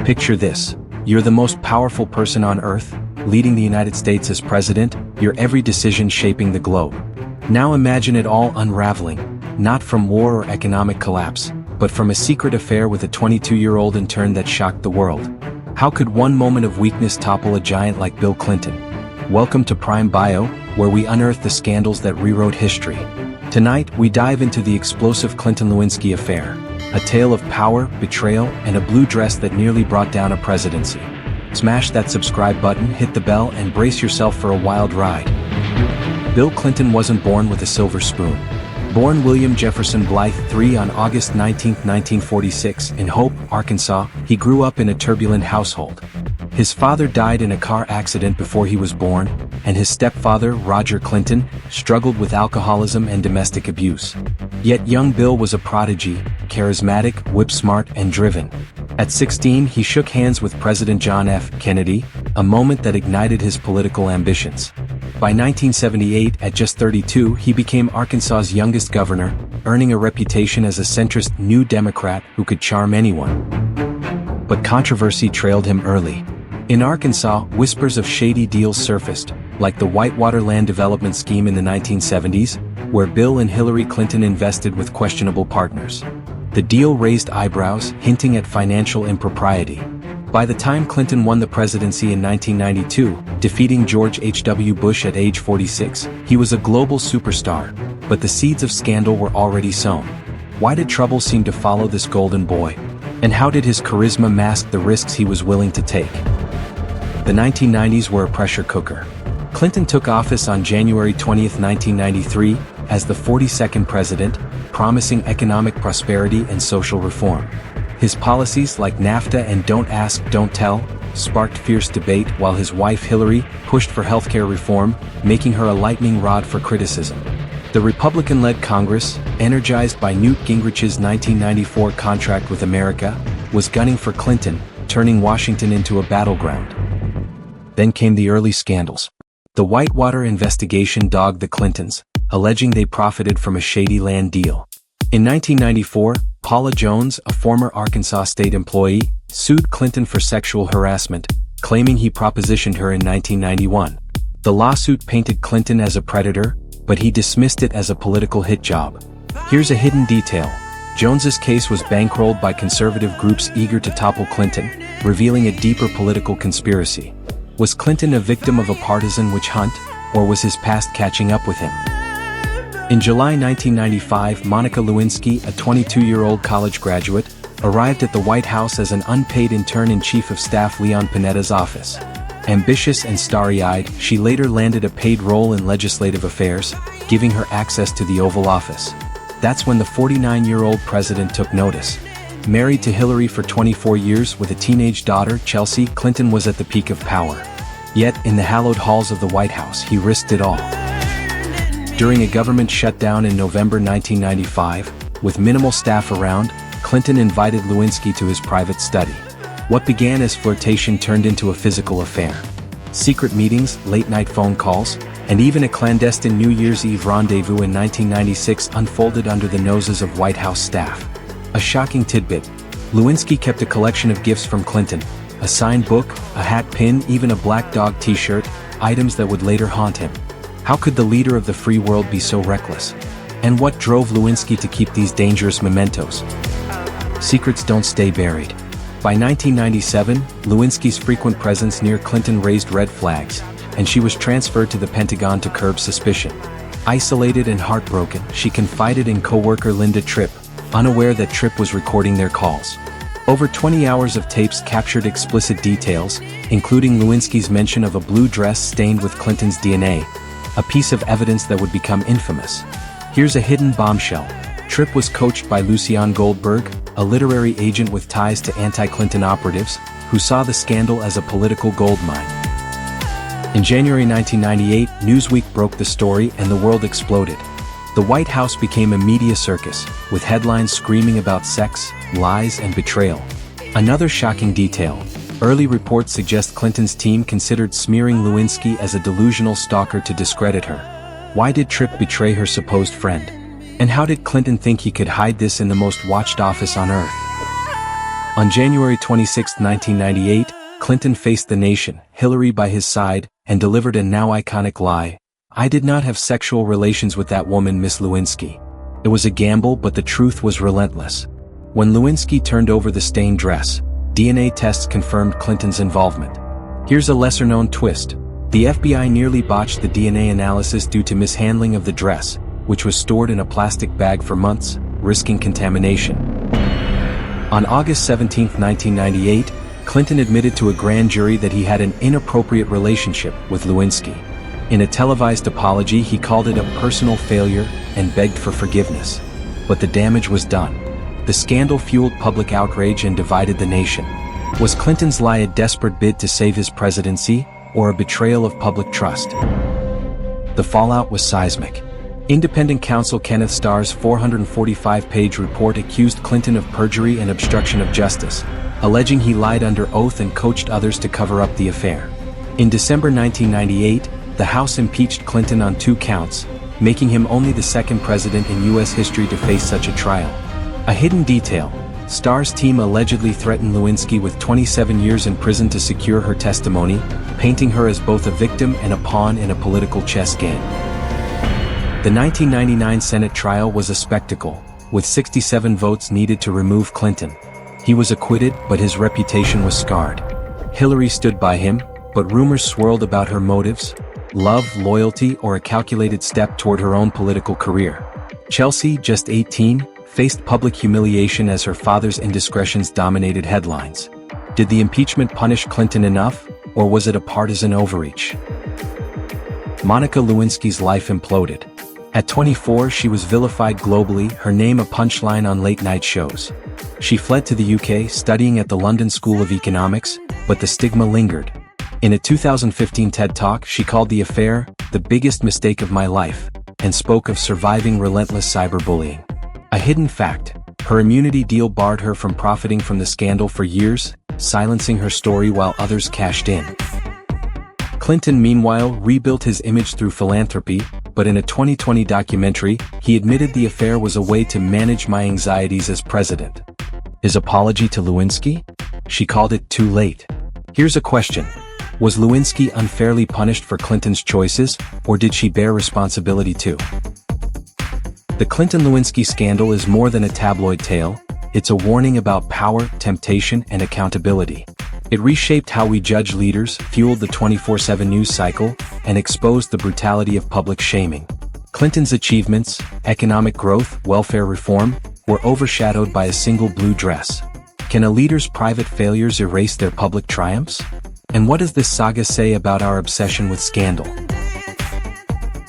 Picture this. You're the most powerful person on Earth, leading the United States as president, your every decision shaping the globe. Now imagine it all unraveling, not from war or economic collapse, but from a secret affair with a 22-year-old intern that shocked the world. How could one moment of weakness topple a giant like Bill Clinton? Welcome to Prime Bio, where we unearth the scandals that rewrote history. Tonight, we dive into the explosive Clinton-Lewinsky affair, a tale of power, betrayal, and a blue dress that nearly brought down a presidency. Smash that subscribe button, hit the bell, and brace yourself for a wild ride. Bill Clinton wasn't born with a silver spoon. Born William Jefferson Blythe III on August 19, 1946, in Hope, Arkansas, he grew up in a turbulent household. His father died in a car accident before he was born, and his stepfather, Roger Clinton, struggled with alcoholism and domestic abuse. Yet young Bill was a prodigy, charismatic, whip-smart, and driven. At 16, he shook hands with President John F. Kennedy, a moment that ignited his political ambitions. By 1978, at just 32, he became Arkansas's youngest governor, earning a reputation as a centrist New Democrat who could charm anyone. But controversy trailed him early. In Arkansas, whispers of shady deals surfaced, like the Whitewater land development scheme in the 1970s, where Bill and Hillary Clinton invested with questionable partners. The deal raised eyebrows, hinting at financial impropriety. By the time Clinton won the presidency in 1992, defeating George H.W. Bush at age 46, he was a global superstar, but the seeds of scandal were already sown. Why did trouble seem to follow this golden boy? And how did his charisma mask the risks he was willing to take? The 1990s were a pressure cooker. Clinton took office on January 20, 1993, as the 42nd president, promising economic prosperity and social reform. His policies like NAFTA and Don't Ask, Don't Tell sparked fierce debate, while his wife Hillary pushed for healthcare reform, making her a lightning rod for criticism. The Republican-led Congress, energized by Newt Gingrich's 1994 contract with America, was gunning for Clinton, turning Washington into a battleground. Then came the early scandals. The Whitewater investigation dogged the Clintons, alleging they profited from a shady land deal. In 1994, Paula Jones, a former Arkansas state employee, sued Clinton for sexual harassment, claiming he propositioned her in 1991. The lawsuit painted Clinton as a predator, but he dismissed it as a political hit job. Here's a hidden detail. Jones's case was bankrolled by conservative groups eager to topple Clinton, revealing a deeper political conspiracy. Was Clinton a victim of a partisan witch hunt, or was his past catching up with him? In July 1995, Monica Lewinsky, a 22-year-old college graduate, arrived at the White House as an unpaid intern in Chief of Staff Leon Panetta's office. Ambitious and starry-eyed, she later landed a paid role in legislative affairs, giving her access to the Oval Office. That's when the 49-year-old president took notice. Married to Hillary for 24 years with a teenage daughter, Chelsea, Clinton was at the peak of power. Yet, in the hallowed halls of the White House, he risked it all. During a government shutdown in November 1995, with minimal staff around, Clinton invited Lewinsky to his private study. What began as flirtation turned into a physical affair. Secret meetings, late-night phone calls, and even a clandestine New Year's Eve rendezvous in 1996 unfolded under the noses of White House staff. A shocking tidbit: Lewinsky kept a collection of gifts from Clinton, a signed book, a hat pin, even a black dog t-shirt, items that would later haunt him. How could the leader of the free world be so reckless? And what drove Lewinsky to keep these dangerous mementos? Secrets don't stay buried. By 1997, Lewinsky's frequent presence near Clinton raised red flags, and she was transferred to the Pentagon to curb suspicion. Isolated and heartbroken, she confided in co-worker Linda Tripp, unaware that Tripp was recording their calls. Over 20 hours of tapes captured explicit details, including Lewinsky's mention of a blue dress stained with Clinton's DNA, a piece of evidence that would become infamous. Here's a hidden bombshell. Tripp was coached by Lucien Goldberg, a literary agent with ties to anti-Clinton operatives, who saw the scandal as a political goldmine. In January 1998, Newsweek broke the story and the world exploded. The White House became a media circus, with headlines screaming about sex, lies, and betrayal. Another shocking detail: early reports suggest Clinton's team considered smearing Lewinsky as a delusional stalker to discredit her. Why did Tripp betray her supposed friend? And how did Clinton think he could hide this in the most watched office on Earth? On January 26, 1998, Clinton faced the nation, Hillary by his side, and delivered a now iconic lie. "I did not have sexual relations with that woman, Miss Lewinsky." It was a gamble, but the truth was relentless. When Lewinsky turned over the stained dress, DNA tests confirmed Clinton's involvement. Here's a lesser-known twist. The FBI nearly botched the DNA analysis due to mishandling of the dress, which was stored in a plastic bag for months, risking contamination. On August 17, 1998, Clinton admitted to a grand jury that he had an inappropriate relationship with Lewinsky. In a televised apology, he called it a personal failure and begged for forgiveness. But the damage was done. The scandal fueled public outrage and divided the nation. Was Clinton's lie a desperate bid to save his presidency, or a betrayal of public trust? The fallout was seismic. Independent counsel Kenneth Starr's 445-page report accused Clinton of perjury and obstruction of justice, alleging he lied under oath and coached others to cover up the affair. In December 1998, the House impeached Clinton on 2 counts, making him only the second president in U.S. history to face such a trial. A hidden detail: Starr's team allegedly threatened Lewinsky with 27 years in prison to secure her testimony, painting her as both a victim and a pawn in a political chess game. The 1999 Senate trial was a spectacle, with 67 votes needed to remove Clinton. He was acquitted, but his reputation was scarred. Hillary stood by him, but rumors swirled about her motives: love, loyalty, or a calculated step toward her own political career. Chelsea, just 18, faced public humiliation as her father's indiscretions dominated headlines. Did the impeachment punish Clinton enough, or was it a partisan overreach? Monica Lewinsky's life imploded. At 24, she was vilified globally, her name a punchline on late-night shows. She fled to the UK, studying at the London School of Economics, but the stigma lingered. In a 2015 TED Talk, she called the affair the biggest mistake of my life, and spoke of surviving relentless cyberbullying. A hidden fact: her immunity deal barred her from profiting from the scandal for years, silencing her story while others cashed in. Clinton, meanwhile, rebuilt his image through philanthropy, but in a 2020 documentary, he admitted the affair was a way to manage my anxieties as president. His apology to Lewinsky? She called it too late. Here's a question: was Lewinsky unfairly punished for Clinton's choices, or did she bear responsibility too? The Clinton-Lewinsky scandal is more than a tabloid tale. It's a warning about power, temptation, and accountability. It reshaped how we judge leaders, fueled the 24/7 news cycle, and exposed the brutality of public shaming. Clinton's achievements, economic growth, welfare reform, were overshadowed by a single blue dress. Can a leader's private failures erase their public triumphs? And what does this saga say about our obsession with scandal?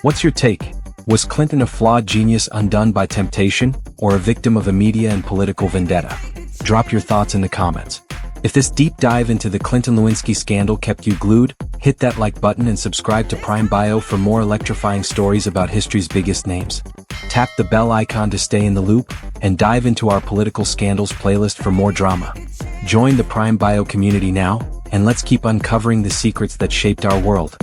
What's your take? Was Clinton a flawed genius undone by temptation, or a victim of a media and political vendetta? Drop your thoughts in the comments. If this deep dive into the Clinton-Lewinsky scandal kept you glued, hit that like button and subscribe to Prime Bio for more electrifying stories about history's biggest names. Tap the bell icon to stay in the loop, and dive into our political scandals playlist for more drama. Join the Prime Bio community now, and let's keep uncovering the secrets that shaped our world.